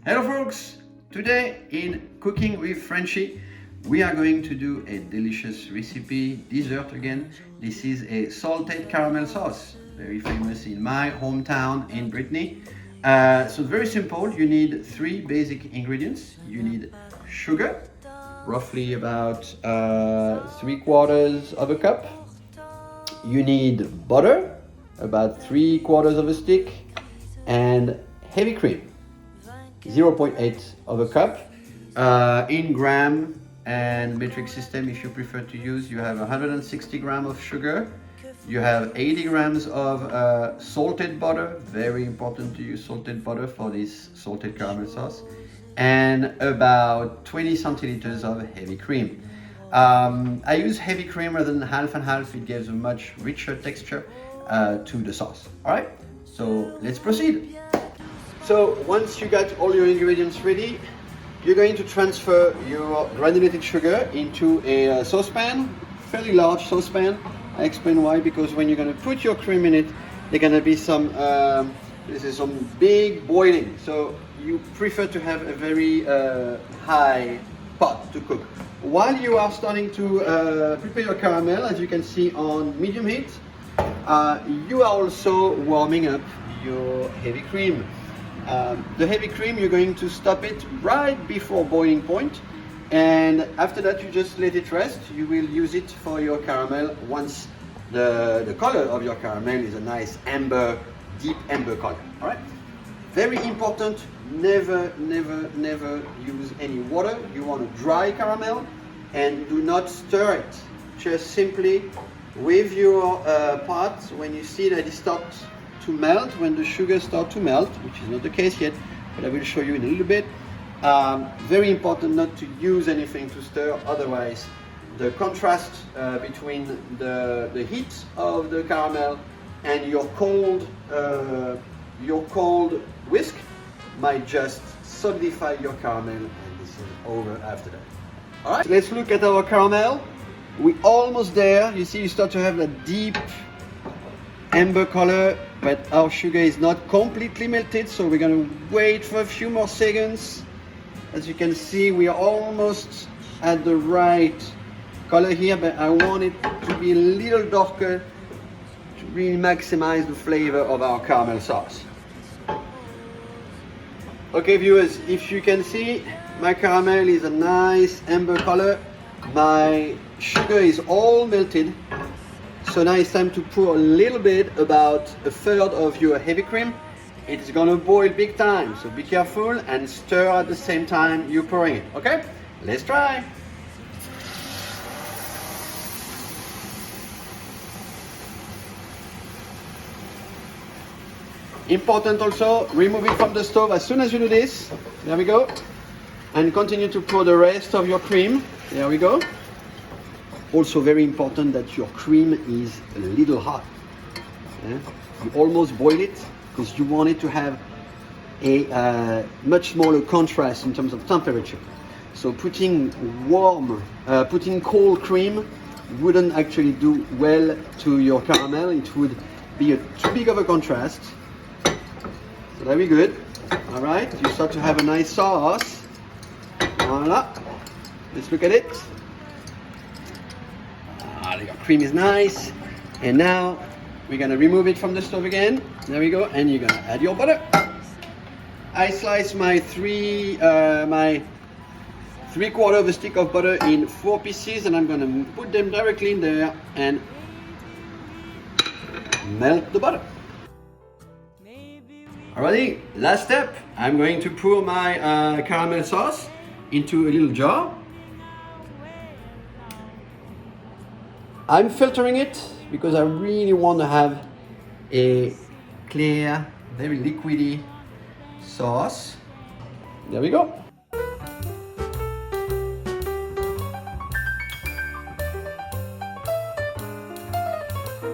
Hello folks! Today in Cooking with Frenchie, we are going to do a delicious recipe, dessert again. This is a salted caramel sauce, very famous in my hometown in Brittany. So very simple, you need three basic ingredients. You need sugar, roughly about 3/4 of a cup. You need butter, about 3/4 of a stick, and heavy cream. 0.8 of a cup. In gram and metric system, if you prefer to use, you have 160 grams of sugar, you have 80 grams of salted butter, very important to use salted butter for this salted caramel sauce, and about 20 centiliters of heavy cream. I use heavy cream rather than half and half. It gives a much richer texture to the sauce. All right, so let's proceed. So once you got all your ingredients ready, you're going to transfer your granulated sugar into a saucepan, fairly large saucepan. I explain why, because when you're going to put your cream in it, there's going to be some big boiling. So you prefer to have a very high pot to cook. While you are starting to prepare your caramel, as you can see on medium heat, you are also warming up your heavy cream. The heavy cream, you're going to stop it right before boiling point, and after that you just let it rest. You will use it for your caramel once the color of your caramel is a nice amber, deep amber color. All right, very important, never use any water. You want a dry caramel, and do not stir it. Just simply with your pot, when you see that it starts to melt, when the sugar starts to melt, which is not the case yet, but I will show you in a little bit. Very important not to use anything to stir, otherwise the contrast between the heat of the caramel and your cold whisk might just solidify your caramel, and this is over after that. All right, let's look at our caramel. We're almost there. You see, you start to have a deep amber color, but our sugar is not completely melted, so we're going to wait for a few more seconds. As you can see, we are almost at the right color here, but I want it to be a little darker to really maximize the flavor of our caramel sauce. Okay viewers, if you can see, my caramel is a nice amber color. My sugar is all melted. So now it's time to pour a little bit, about 1/3 of your heavy cream. It's gonna boil big time, so be careful and stir at the same time you're pouring it, okay? Let's try. Important also, remove it from the stove as soon as you do this. There we go. And continue to pour the rest of your cream. There we go. Also very important that your cream is a little hot. Yeah? You almost boil it because you want it to have a much smaller contrast in terms of temperature. So putting cold cream wouldn't actually do well to your caramel. It would be too big of a contrast. So very good. All right, you start to have a nice sauce. Voila. Let's look at it. The cream is nice, and now we're gonna remove it from the stove again. There we go, and you're gonna add your butter. I slice my 3/4 of a stick of butter in 4 pieces, and I'm gonna put them directly in there and melt the butter. Alrighty, last step. I'm going to pour my caramel sauce into a little jar. I'm filtering it because I really want to have a clear, very liquidy sauce. There we go.